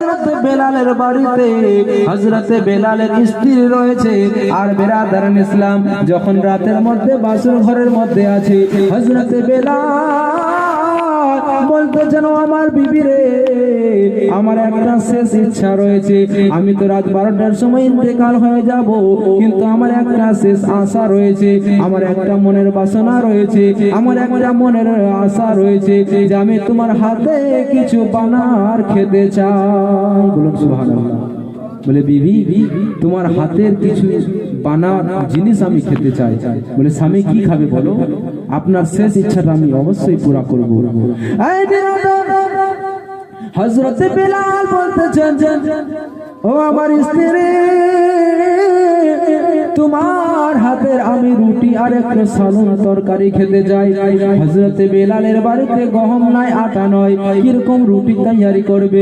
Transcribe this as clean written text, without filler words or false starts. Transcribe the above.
হযরতে বেলালের বাড়িতে হযরতে বেলালের স্ত্রী রয়েছে। আর বেরাদারান ইসলাম, যখন রাতের মধ্যে বাসর ঘরের মধ্যে আছে, হযরতে বেলাল বলতে যেন আমার বিবি রে, আমার একটা শেষ ইচ্ছা রয়েছে। আমি তো রাত 12টার সময় ইন্তেকাল হয়ে যাব, কিন্তু আমার একটা শেষ আশা রয়েছে, আমার একটা মনের বাসনা রয়েছে, আমার একটা মনের আশা রয়েছে যে আমি তোমার হাতে কিছু বানার খেতে চাই। বলুন সুবহানাল্লাহ। বলে বিবি, তোমার হাতের কিছু বানার জিনিস আমি খেতে চাই। বলে স্বামী কি খাবে বলো, আপনার শেষ ইচ্ছাটা আমি অবশ্যই পুরা করব। এই হযরতে বেলাল বলতেছেন, ও আমার স্ত্রী, তোমার হাতের আমি রুটি আর একটা সালুন তরকারি খেতে যাই। হযরতে বেলালের বাড়িতে গহম নাই, আটা নয়, কিরকম রুটি তৈরি করবে?